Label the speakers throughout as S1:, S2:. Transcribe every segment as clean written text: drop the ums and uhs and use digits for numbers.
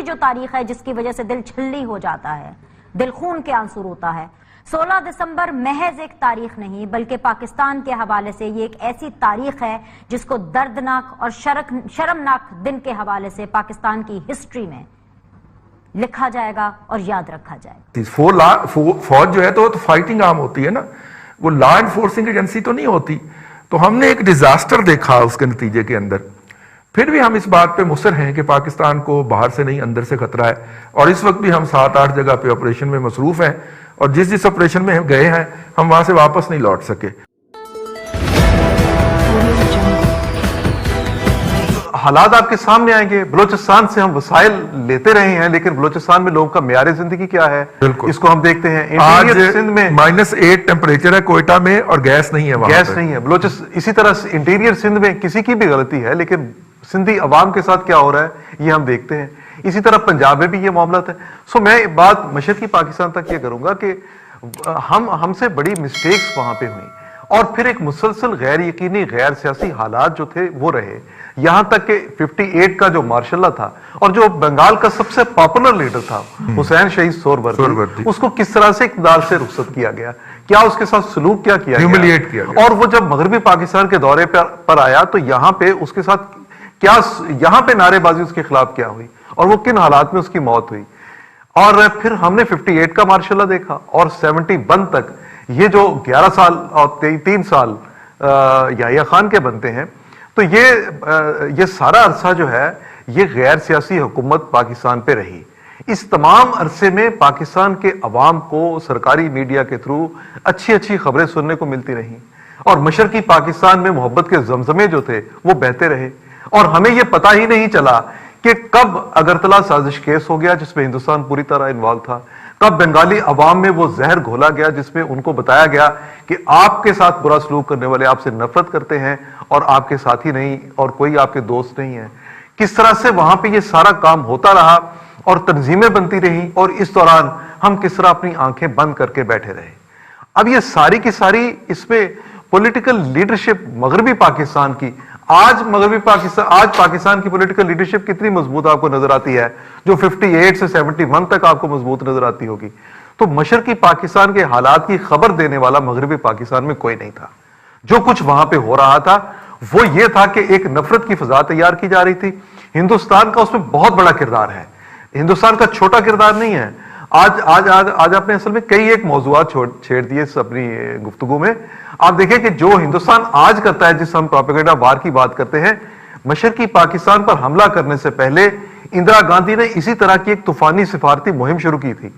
S1: جو تاریخ ہے جس کی وجہ سے دل چھلنی ہو جاتا ہے، دل خون کے آنسو روتا ہے۔ 16 دسمبر محض ایک تاریخ نہیں بلکہ پاکستان کے حوالے سے یہ ایک ایسی تاریخ ہے جس کو دردناک اور شرمناک دن کے حوالے سے پاکستان کی ہسٹری میں لکھا جائے گا اور یاد رکھا جائے گا۔
S2: فوج جو ہے تو فائٹنگ آرم ہوتی ہے نا، وہ لا انفورسنگ ایجنسی تو نہیں ہوتی۔ تو ہم نے ایک ڈیزاسٹر دیکھا اس کے نتیجے کے اندر، پھر بھی ہم اس بات پہ مصر ہیں کہ پاکستان کو باہر سے نہیں اندر سے خطرہ ہے، اور اس وقت بھی ہم 7-8 جگہ پہ آپریشن میں مصروف ہیں، اور جس آپریشن میں ہم گئے ہیں ہم وہاں سے واپس نہیں لوٹ سکے۔
S3: حالات آپ کے سامنے آئیں گے، بلوچستان سے ہم وسائل لیتے رہے ہیں لیکن بلوچستان میں لوگوں کا معیار زندگی کیا ہے اس کو ہم دیکھتے ہیں۔
S2: آج -8 ٹیمپریچر ہے کوئٹہ میں اور گیس نہیں ہے، وہاں
S3: گیس نہیں ہے۔ اسی طرح انٹیریئر سندھ میں کسی کی بھی غلطی ہے لیکن سندھی عوام کے ساتھ کیا ہو رہا ہے یہ ہم دیکھتے ہیں۔ اسی طرح پنجاب میں بھی یہ معاملات ہے۔ سو میں بات مشرقی پاکستان تک یہ کروں گا کہ ہم سے بڑی مسٹیکس وہاں پہ ہوئیں، اور پھر ایک مسلسل غیر یقینی غیر سیاسی حالات جو تھے وہ رہے، یہاں تک کہ 58 کا جو مارشل لا تھا اور جو بنگال کا سب سے پاپولر لیڈر تھا حسین شہید سہروردی، اس کو کس طرح سے اقتدار سے رخصت کیا گیا، کیا اس کے ساتھ سلوک کیا گیا، اور وہ جب مغربی پاکستان کے دورے پر آیا تو یہاں پہ اس کے ساتھ کیا، یہاں پہ نعرے بازی اس کے خلاف کیا ہوئی اور وہ کن حالات میں اس کی موت ہوئی۔ اور پھر ہم نے 58 کا مارشل لا دیکھا اور 71 تک یہ جو 11 سال اور 3 سال یحییٰ خان کے بنتے ہیں، تو یہ سارا عرصہ جو ہے یہ غیر سیاسی حکومت پاکستان پہ رہی۔ اس تمام عرصے میں پاکستان کے عوام کو سرکاری میڈیا کے تھرو اچھی خبریں سننے کو ملتی رہیں، اور مشرقی پاکستان میں محبت کے زمزمے جو تھے وہ بہتے رہے، اور ہمیں یہ پتہ ہی نہیں چلا کہ کب اگرتلا سازش کیس ہو گیا جس میں ہندوستان پوری طرح انوالو تھا، کب بنگالی عوام میں وہ زہر گھولا گیا جس میں ان کو بتایا گیا کہ آپ کے ساتھ برا سلوک کرنے والے آپ سے نفرت کرتے ہیں اور آپ کے ساتھی نہیں اور کوئی آپ کے دوست نہیں ہے۔ کس طرح سے وہاں پہ یہ سارا کام ہوتا رہا اور تنظیمیں بنتی رہیں، اور اس دوران ہم کس طرح اپنی آنکھیں بند کر کے بیٹھے رہے۔ اب یہ ساری کی ساری اس میں پولیٹیکل لیڈرشپ مغربی پاکستان کی، آج پاکستان کی پولیٹیکل لیڈرشپ کتنی مضبوط آپ کو نظر آتی ہے، جو 58 سے 71 تک آپ کو مضبوط نظر آتی ہوگی، تو مشرقی پاکستان کے حالات کی خبر دینے والا مغربی پاکستان میں کوئی نہیں تھا۔ جو کچھ وہاں پہ ہو رہا تھا وہ یہ تھا کہ ایک نفرت کی فضا تیار کی جا رہی تھی۔ ہندوستان کا اس میں بہت بڑا کردار ہے، ہندوستان کا چھوٹا کردار نہیں ہے۔ آج آپ نے اصل میں کئی ایک موضوعات چھیڑ دیے اس اپنی گفتگو میں۔ آپ دیکھیں کہ جو ہندوستان آج کرتا ہے، جس ہم پروپیگنڈا وار کی بات کرتے ہیں، مشرقی پاکستان پر حملہ کرنے سے پہلے اندرا گاندھی نے اسی طرح کی ایک طوفانی سفارتی مہم شروع کی تھی۔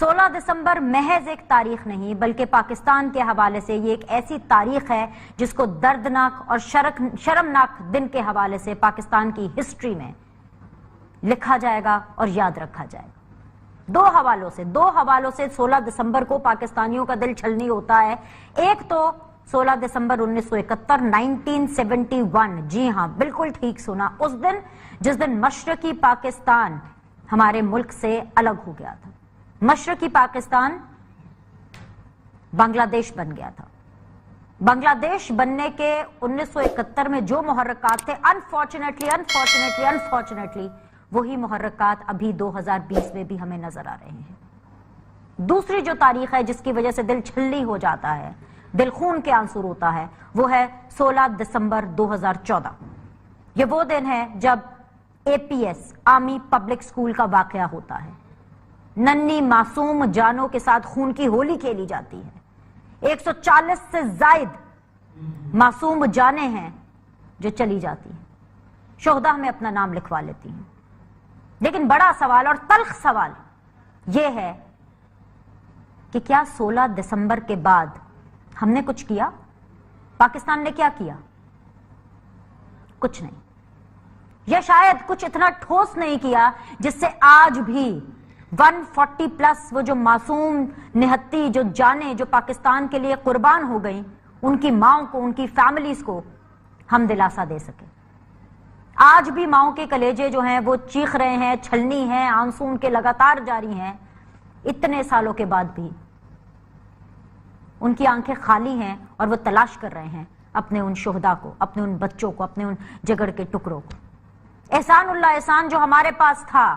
S1: 16 دسمبر محض ایک تاریخ نہیں بلکہ پاکستان کے حوالے سے یہ ایک ایسی تاریخ ہے جس کو دردناک اور شرمناک دن کے حوالے سے پاکستان کی ہسٹری میں لکھا جائے گا اور یاد رکھا جائے گا۔ دو حوالوں سے 16 دسمبر کو پاکستانیوں کا دل چھلنی ہوتا ہے۔ ایک تو 16 دسمبر 1971 جی ہاں بالکل ٹھیک سنا، اس دن جس دن مشرقی پاکستان ہمارے ملک سے الگ ہو گیا تھا، مشرقی پاکستان بنگلہ دیش بن گیا تھا۔ بنگلہ دیش بننے کے 1971 میں جو محرکات تھے، انفارچونیٹلی وہی محرکات ابھی 2020 میں بھی ہمیں نظر آ رہے ہیں۔ دوسری جو تاریخ ہے جس کی وجہ سے دل چھلنی ہو جاتا ہے، دل خون کے آنسو روتا ہے، وہ ہے 16 دسمبر 2014۔ یہ وہ دن ہے جب APS آرمی پبلک سکول کا واقعہ ہوتا ہے، ننھی معصوم جانوں کے ساتھ خون کی ہولی کھیلی جاتی ہے، 140 سے زائد معصوم جانیں ہیں جو چلی جاتی ہیں، شہداء میں اپنا نام لکھوا لیتی ہیں۔ لیکن بڑا سوال اور تلخ سوال یہ ہے کہ کیا 16 دسمبر کے بعد ہم نے کچھ کیا؟ پاکستان نے کیا کیا؟ کچھ نہیں، یا شاید کچھ اتنا ٹھوس نہیں کیا جس سے آج بھی 140 پلس وہ جو معصوم نہتی جو جانیں جو پاکستان کے لیے قربان ہو گئیں، ان کی ماؤں کو، ان کی فیملیز کو ہم دلاسا دے سکیں۔ آج بھی ماؤں کے کلیجے جو ہیں وہ چیخ رہے ہیں، چھلنی ہیں، آنسو ان کے لگاتار جاری ہیں، اتنے سالوں کے بعد بھی ان کی آنکھیں خالی ہیں اور وہ تلاش کر رہے ہیں اپنے ان شہداء کو، اپنے ان بچوں کو، اپنے ان جگر کے ٹکڑوں کو۔ احسان اللہ احسان جو ہمارے پاس تھا